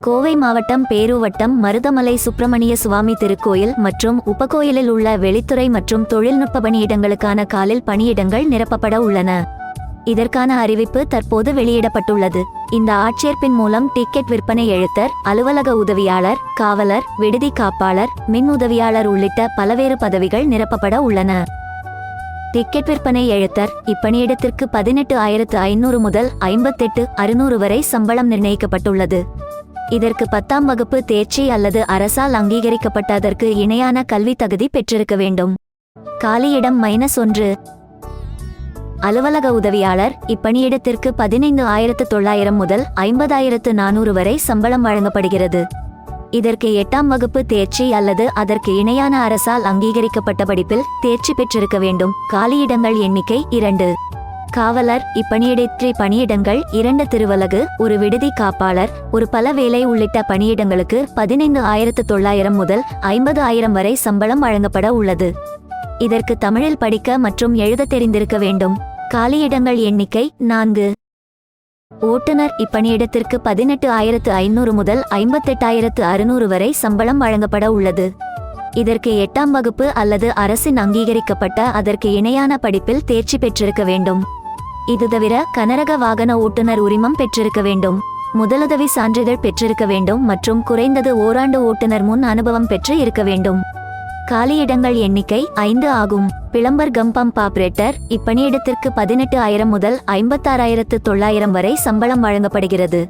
கோவை மாவட்டம் பேரூவட்டம் மருதமலை சுப்பிரமணிய சுவாமி திருக்கோயில் மற்றும் உபகோயிலில் உள்ள வெளித்துறை மற்றும் தொழில்நுட்ப பணியிடங்களுக்கான காலில் பணியிடங்கள் நிரப்பப்பட உள்ளன. இதற்கான அறிவிப்பு தற்போது வெளியிடப்பட்டுள்ளது. இந்த ஆட்சேர்ப்பின் மூலம் டிக்கெட் விற்பனை எழுத்தர், அலுவலக உதவியாளர், காவலர், விடுதி காப்பாளர், மின் உதவியாளர் உள்ளிட்ட பல்வேறு பதவிகள் நிரப்பப்பட உள்ளன. டிக்கெட் விற்பனை எழுத்தர் இப்பணியிடத்திற்கு 18,500 முதல் 58,600 வரை சம்பளம் நிர்ணயிக்கப்பட்டுள்ளது. இதற்கு 10ஆம் வகுப்பு தேர்ச்சி அல்லது அரசால் அங்கீகரிக்கப்பட்ட அதற்கு இணையான கல்வி தகுதி பெற்றிருக்க வேண்டும். காலியிடம் -1. அலுவலக உதவியாளர் இப்பணியிடத்திற்கு 15,900 முதல் 50,400 வரை சம்பளம் வழங்கப்படுகிறது. இதற்கு 8ஆம் வகுப்பு தேர்ச்சி அல்லது அதற்கு இணையான அரசால் அங்கீகரிக்கப்பட்ட படிப்பில் தேர்ச்சி பெற்றிருக்க வேண்டும். காலியிடங்கள் எண்ணிக்கை 2. காவலர் இப்பணியிடத்திற்கு பணியிடங்கள் 2 திருவலகு, ஒரு விடுதி காப்பாளர், ஒரு பல வேலை உள்ளிட்ட பணியிடங்களுக்கு 15,900 முதல் 50,000 வரை சம்பளம் வழங்கப்பட உள்ளது. இதற்கு தமிழில் படிக்க மற்றும் எழுத தெரிந்திருக்க வேண்டும். காலியிடங்கள் எண்ணிக்கை 4. ஓட்டுநர் இப்பணியிடத்திற்கு 18,500 முதல் 58,600 வரை சம்பளம் வழங்கப்பட உள்ளது. இதற்கு 8ஆம் வகுப்பு அல்லது அரசின் அங்கீகரிக்கப்பட்ட அதற்கு இணையான படிப்பில் தேர்ச்சி பெற்றிருக்க வேண்டும். இது தவிர கனரக வாகன ஓட்டுநர் உரிமம் பெற்றிருக்க வேண்டும். முதலுதவி சான்றிதழ் பெற்றிருக்க வேண்டும் மற்றும் குறைந்தது ஓராண்டு ஓட்டுநர் முன் அனுபவம் பெற்று இருக்க வேண்டும். காலியிடங்கள் எண்ணிக்கை 5 ஆகும். பிளம்பர் கம் பம்ப் ஆபரேட்டர் இப்பணியிடத்திற்கு 18,000 முதல் 56,900 வரை சம்பளம் வழங்கப்படுகிறது.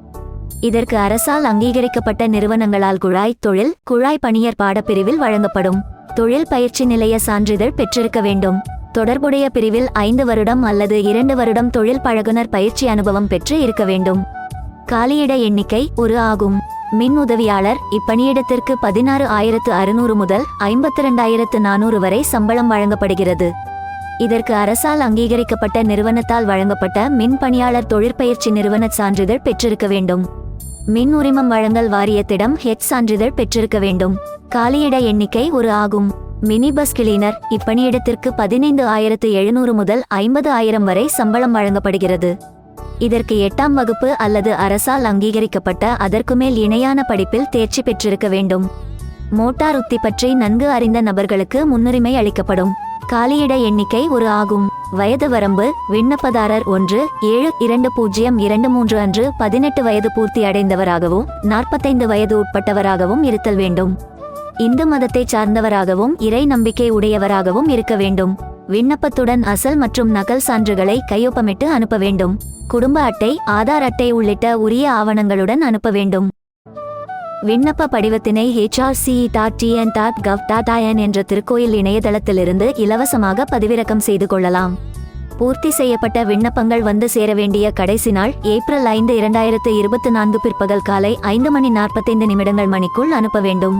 இதற்கு அரசால் அங்கீகரிக்கப்பட்ட நிறுவனங்களால் குழாய் பணியர் பாடப்பிரிவில் வழங்கப்படும். தொழில் பயிற்சி நிலைய சான்றிதழ் பெற்றிருக்க வேண்டும். தொடர்புடைய பிரிவில் 5 வருடம் அல்லது 2 வருடம் தொழில் பழகுனர் பயிற்சி அனுபவம் பெற்று இருக்க வேண்டும். காலியிட எண்ணிக்கை 1 ஆகும். மின் உதவியாளர் இப்பணியிடத்திற்கு 16,600 முதல் 52,400 வரை சம்பளம் வழங்கப்படுகிறது. இதற்கு அரசால் அங்கீகரிக்கப்பட்ட நிறுவனத்தால் வழங்கப்பட்ட மின் பணியாளர் தொழிற்பயிற்சி நிறுவன சான்றிதழ் பெற்றிருக்க வேண்டும். மின் உரிமம் வழங்கல் வாரியத்திடம் சான்றிதழ் பெற்றிருக்க வேண்டும். காலியிட எண்ணிக்கை 1 ஆகும். மினி பஸ் கிளீனர் இப்பணியிடத்திற்கு 15,700 முதல் 50,000 வரை சம்பளம் வழங்கப்படுகிறது. இதற்கு 8ஆம் வகுப்பு அல்லது அரசால் அங்கீகரிக்கப்பட்ட அதற்கு மேல் இணையான படிப்பில் தேர்ச்சி பெற்றிருக்க வேண்டும். மோட்டார் உத்தி பற்றி நன்கு அறிந்த நபர்களுக்கு முன்னுரிமை அளிக்கப்படும். காலியிட எண்ணிக்கை 1 ஆகும். வயது வரம்பு விண்ணப்பதாரர் 1/7/2023 அன்று 18 வயது பூர்த்தி அடைந்தவராகவும் 45 வயது உட்பட்டவராகவும் இருத்தல் வேண்டும். இந்து மதத்தை சார்ந்தவராகவும் இறை நம்பிக்கை உடையவராகவும் இருக்க வேண்டும். விண்ணப்பத்துடன் அசல் மற்றும் நகல் சான்றுகளை கையொப்பமிட்டு அனுப்ப வேண்டும். குடும்ப அட்டை, ஆதார் அட்டை உள்ளிட்ட உரிய ஆவணங்களுடன் அனுப்ப வேண்டும். விண்ணப்ப படிவத்தினை hrce.tn.gov.in என்ற திருக்கோயில் இணையதளத்திலிருந்து இலவசமாக பதிவிறக்கம் செய்து கொள்ளலாம். பூர்த்தி செய்யப்பட்ட விண்ணப்பங்கள் வந்து சேர வேண்டிய கடைசி நாள் ஏப்ரல் 5, 2024 பிற்பகல் காலை 5:45 மணிக்குள் அனுப்ப வேண்டும்.